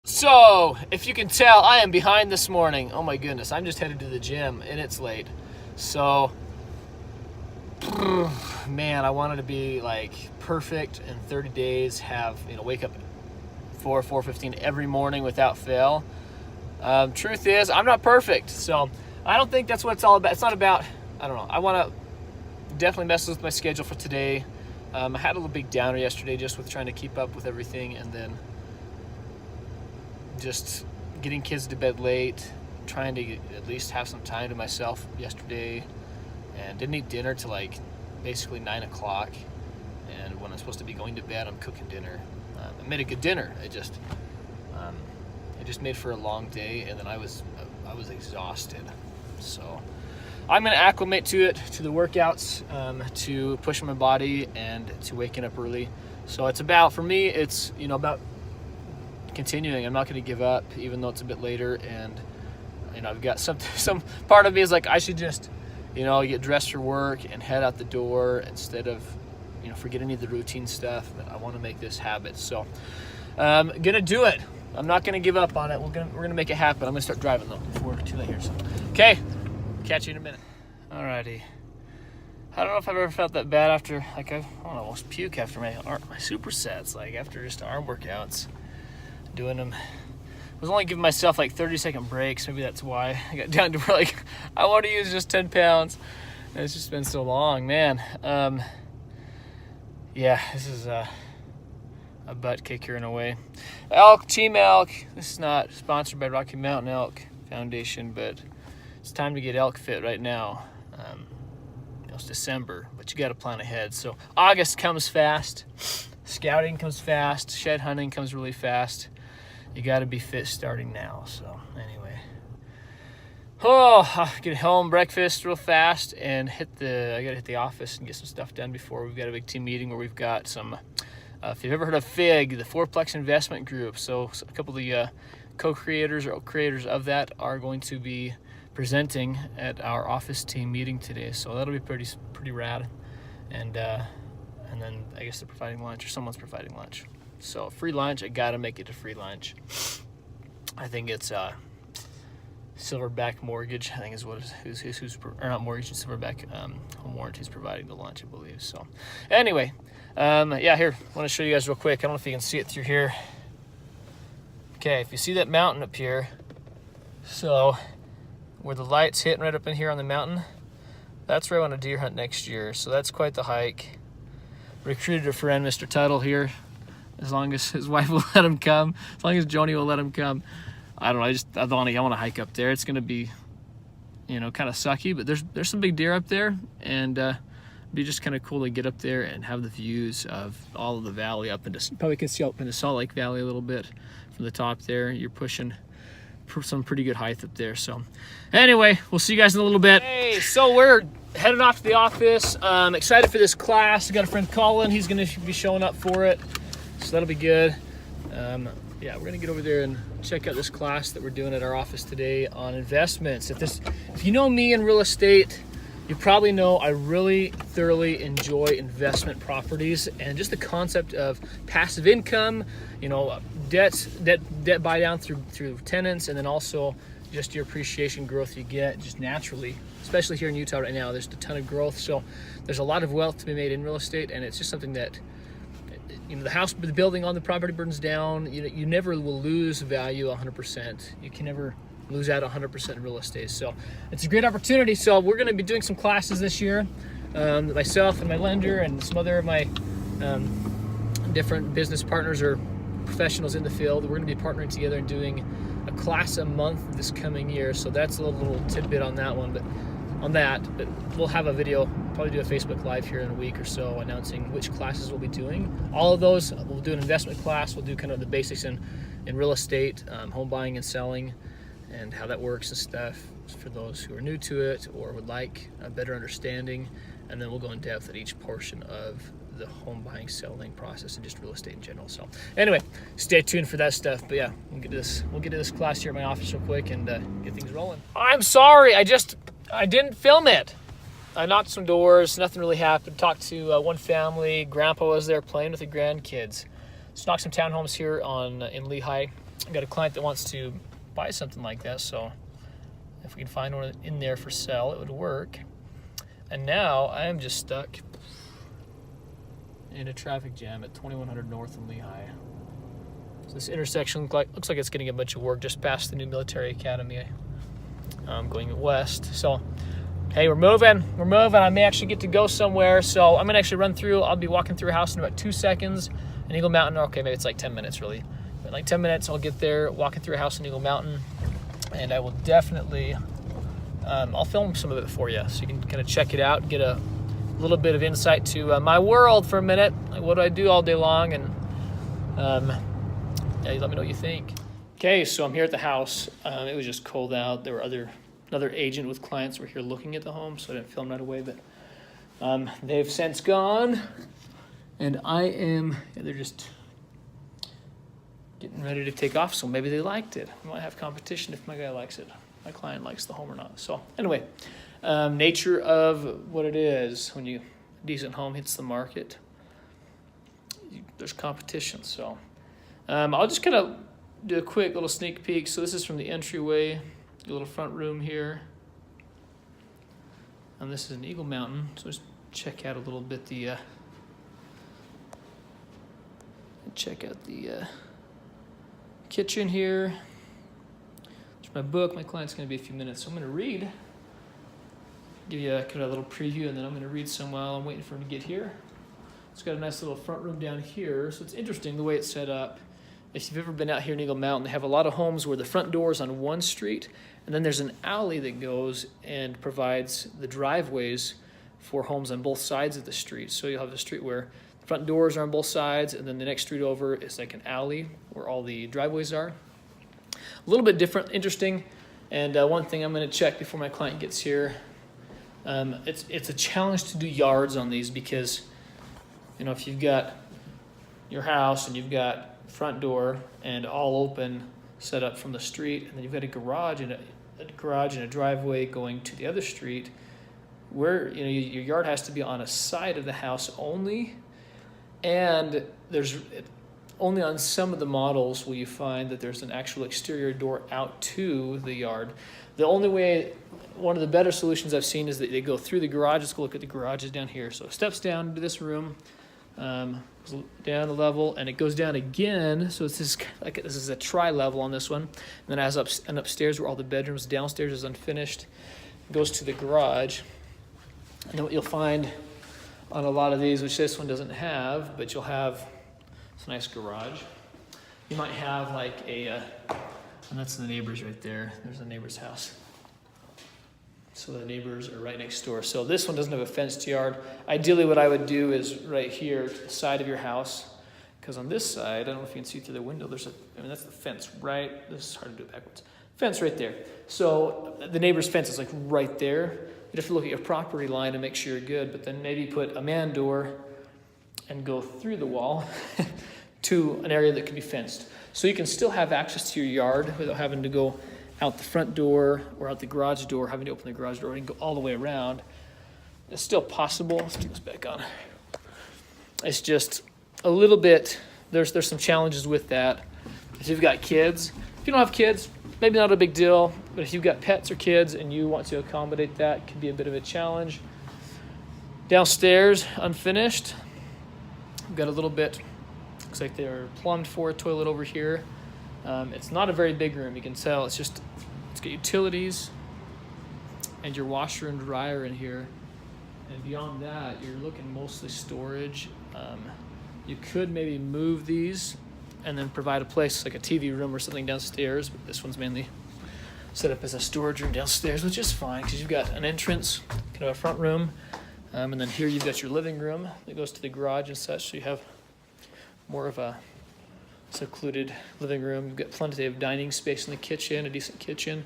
So, if you can tell, I am behind this morning. Oh my goodness, I'm just headed to the gym and it's late. So, man, I wanted to be like perfect in 30 days, have, wake up at 4:15 every morning without fail. Truth is, I'm not perfect. So, I don't think that's what it's all about. It's not about, I don't know. I want to definitely mess with my schedule for today. I had a little big downer yesterday just with trying to keep up with everything, and then just getting kids to bed late, trying to at least have some time to myself yesterday, and didn't eat dinner till like basically 9 o'clock. And when I'm supposed to be going to bed, I'm cooking dinner. I made a good dinner. It just made for a long day, and then I was exhausted. So I'm gonna acclimate to it, to the workouts, to pushing my body, and to waking up early. So it's about, for me, it's about continuing. I'm not going to give up, even though it's a bit later. And I've got some part of me is like, I should just get dressed for work and head out the door instead of forget any of the routine stuff. But I want to make this habit, so gonna do it. I'm not gonna give up on it. We're gonna make it happen. I'm gonna start driving though before it's too late here. So okay, catch you in a minute. Alrighty. I don't know if I've ever felt that bad after, like, I almost puke after my supersets, like after just arm workouts. Doing them. I was only giving myself like 30-second breaks. Maybe that's why I got down to where like I want to use just 10 pounds. And it's just been so long, man. Yeah, this is a butt kicker in a way. Team Elk. This is not sponsored by Rocky Mountain Elk Foundation, but it's time to get elk fit right now. It's December, but you got to plan ahead. So August comes fast. Scouting comes fast. Shed hunting comes really fast. You got to be fit starting now. So anyway, I'll get home, breakfast real fast, and I got to hit the office and get some stuff done before we've got a big team meeting where we've got some, if you've ever heard of FIG, the Fourplex Investment Group. So a couple of the co-creators or creators of that are going to be presenting at our office team meeting today. So that'll be pretty rad. And then I guess they're providing lunch, or someone's providing lunch. So free lunch, I gotta make it a free lunch. I think it's Silverback Mortgage, I think is what or not mortgage, Silverback Home Warranty is providing the lunch, I believe. So anyway, yeah, here, I want to show you guys real quick. I don't know if you can see it through here. Okay, if you see that mountain up here, so where the light's hitting right up in here on the mountain, that's where I want to deer hunt next year. So that's quite the hike. Recruited a friend, Mr. Tuttle here, as long as his wife will let him come, as long as Joni will let him come. I don't know, I want to hike up there. It's going to be, kind of sucky, but there's some big deer up there, and it'd be just kind of cool to get up there and have the views of all of the valley up into, you probably can see up into Salt Lake Valley a little bit from the top there. You're pushing some pretty good height up there. So anyway, we'll see you guys in a little bit. Hey, so we're headed off to the office. I'm excited for this class. I got a friend Colin, he's going to be showing up for it. So that'll be good. Yeah, we're gonna get over there and check out this class that we're doing at our office today on investments. If you know me in real estate, you probably know I really thoroughly enjoy investment properties and just the concept of passive income, debt buy down through tenants, and then also just your appreciation growth you get just naturally, especially here in Utah right now. There's a ton of growth, so there's a lot of wealth to be made in real estate, and it's just something that the building on the property burns down. You never will lose value 100%. You can never lose out 100% in real estate. So it's a great opportunity. So we're going to be doing some classes this year. Myself and my lender and some other of my different business partners or professionals in the field. We're going to be partnering together and doing a class a month this coming year. So that's a little tidbit on that one. But we'll have a video, probably do a Facebook Live here in a week or so announcing which classes we'll be doing. All of those, we'll do an investment class, we'll do kind of the basics in real estate, home buying and selling, and how that works and stuff for those who are new to it or would like a better understanding. And then we'll go in depth at each portion of the home buying, selling process and just real estate in general. So anyway, stay tuned for that stuff. But yeah, we'll get to this class here at my office real quick and get things rolling. I'm sorry, I didn't film it. I knocked some doors, nothing really happened. Talked to one family, grandpa was there playing with the grandkids. Just knocked some townhomes here in Lehi. I've got a client that wants to buy something like that, so if we can find one in there for sale, it would work. And now I am just stuck in a traffic jam at 2100 North in Lehigh. So this intersection looks like it's getting a bunch of work just past the new military academy, going west. So, hey, we're moving. I may actually get to go somewhere. So I'm gonna actually run through. I'll be walking through a house in about 2 seconds. In Eagle Mountain. Okay, maybe it's like 10 minutes really. But in like 10 minutes, I'll get there, walking through a house in Eagle Mountain, and I will definitely, I'll film some of it for you so you can kind of check it out, get a little bit of insight to my world for a minute. Like, what do I do all day long? And yeah, you let me know what you think. Okay, so I'm here at the house. It was just cold out. There were another agent with clients were here looking at the home, so I didn't film right away. But they've since gone, and they're just getting ready to take off. So maybe they liked it. I might have competition if my guy likes it. My client likes the home or not. So anyway, nature of what it is when a decent home hits the market, there's competition. So I'll just kind of do a quick little sneak peek. So this is from the entryway, a little front room here. And this is an Eagle Mountain. So just check out a little bit the kitchen here. There's my book. My client's going to be a few minutes, so I'm going to read. Give you kind of a little preview, and then I'm going to read some while I'm waiting for him to get here. It's got a nice little front room down here, so it's interesting the way it's set up. If you've ever been out here in Eagle Mountain, they have a lot of homes where the front door is on one street, and then there's an alley that goes and provides the driveways for homes on both sides of the street. So you'll have a street where the front doors are on both sides, and then the next street over is like an alley where all the driveways are. A little bit different, interesting, and one thing I'm going to check before my client gets here. It's a challenge to do yards on these because, if you've got your house and you've got front door and all open set up from the street, and then you've got a garage and a driveway going to the other street, where your yard has to be on a side of the house only, and there's only on some of the models will you find that there's an actual exterior door out to the yard. The only way, one of the better solutions I've seen is that they go through the garage. Let's go look at the garages down here. So it steps down into this room, down the level, and it goes down again. So it's this is a tri-level on this one, and then it has upstairs where all the bedrooms. Downstairs is unfinished. It goes to the garage, and then what you'll find on a lot of these, which this one doesn't have, but you'll have it's a nice garage. You might have like and that's the neighbors right there. There's the neighbor's house. So the neighbors are right next door. So this one doesn't have a fenced yard. Ideally, what I would do is right here to the side of your house, because on this side, I don't know if you can see through the window, that's the fence, right? This is hard to do backwards. Fence right there. So the neighbor's fence is like right there. You'd have to look at your property line and make sure you're good, but then maybe put a man door and go through the wall to an area that can be fenced. So you can still have access to your yard without having to go out the front door or out the garage door, having to open the garage door and go all the way around. It's still possible. Let's turn this back on. It's just a little bit, there's some challenges with that. If you've got kids, if you don't have kids, maybe not a big deal, but if you've got pets or kids and you want to accommodate that, it can be a bit of a challenge. Downstairs, unfinished. We've got a little bit, looks like they're plumbed for a toilet over here. It's not a very big room, you can tell. It's got utilities and your washer and dryer in here. And beyond that, you're looking mostly storage. You could maybe move these and then provide a place like a TV room or something downstairs, but this one's mainly set up as a storage room downstairs, which is fine because you've got an entrance, kind of a front room, and then here you've got your living room that goes to the garage and such, so you have more of a secluded living room. You've got plenty of dining space in the kitchen, a decent kitchen,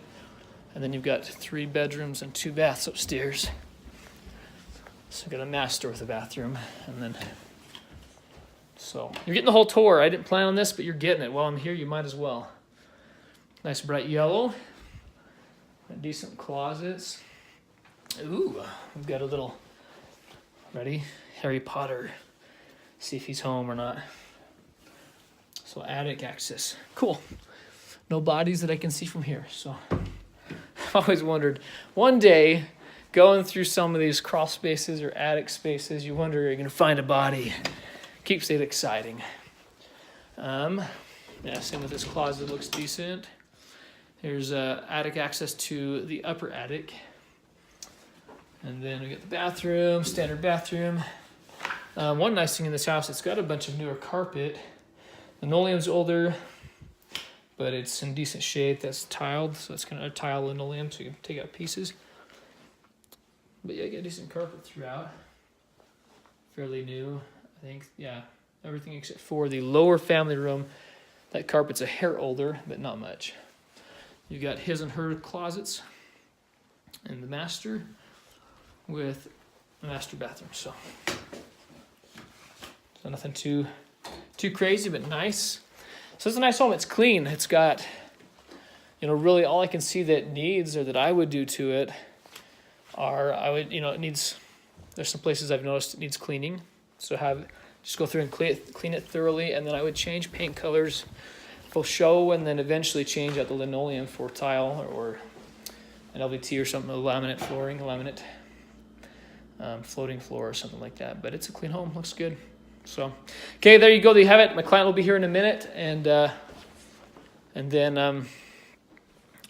and then you've got 3 bedrooms and 2 baths upstairs. So you've got a master with a bathroom, and then so you're getting the whole tour. I didn't plan on this, but you're getting it. While I'm here, you might as well. Nice bright yellow. Decent closets. Ooh, we've got a little, ready? Harry Potter. See if he's home or not. So attic access. Cool. no bodies that I can see from here. So I've always wondered, one day, going through some of these crawl spaces or attic spaces, you wonder you're going to find a body. Keeps it exciting. Yeah, same with this closet, looks decent. Here's attic access to the upper attic. And then we get the bathroom, standard bathroom. One nice thing in this house, it's got a bunch of newer carpet. Linoleum's older, but it's in decent shape. That's tiled, so it's kind of a tile linoleum, so you can take out pieces. But yeah, you get decent carpet throughout. Fairly new, I think. Yeah, everything except for the lower family room. That carpet's a hair older, but not much. You got his and her closets in the master with a master bathroom. So nothing too crazy, but nice. So it's a nice home. It's clean. It's got, really all I can see that needs or that I would do to it are, it needs, there's some places I've noticed it needs cleaning. So just go through and clean it thoroughly, and then I would change paint colors, full show, and then eventually change out the linoleum for tile or an LVT or something, a laminate flooring, floating floor or something like that. But it's a clean home, looks good. So, okay, there you go. There you have it. My client will be here in a minute, and then I'm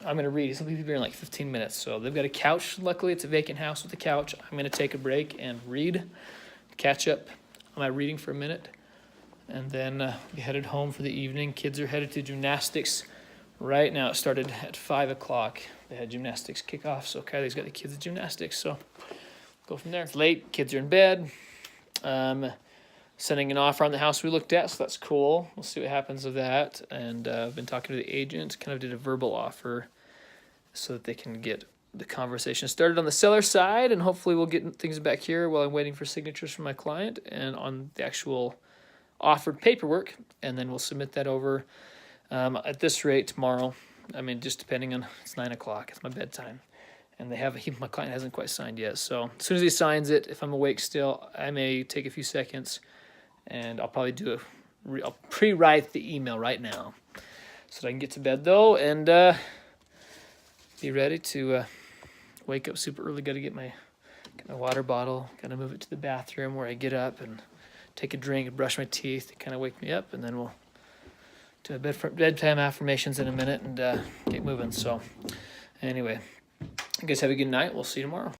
going to read. He's going to be here in like 15 minutes. So they've got a couch. Luckily, it's a vacant house with a couch. I'm going to take a break and read, catch up on my reading for a minute, and then be headed home for the evening. Kids are headed to gymnastics right now. It started at 5 o'clock. They had gymnastics kickoff, so Kylie's got the kids at gymnastics. So go from there. It's late. Kids are in bed. Sending an offer on the house we looked at, so that's cool. We'll see what happens with that. And I've been talking to the agent, kind of did a verbal offer so that they can get the conversation started on the seller side, and hopefully we'll get things back here while I'm waiting for signatures from my client and on the actual offered paperwork, and then we'll submit that over at this rate tomorrow. I mean, just depending on, it's 9 o'clock, it's my bedtime. And my client hasn't quite signed yet. So as soon as he signs it, if I'm awake still, I may take a few seconds, and I'll probably I'll pre-write the email right now so that I can get to bed though, and be ready to wake up super early. Got to get my water bottle, got to move it to the bathroom where I get up and take a drink and brush my teeth to kind of wake me up, and then we'll do bedtime affirmations in a minute and get moving. So anyway, you guys have a good night. We'll see you tomorrow.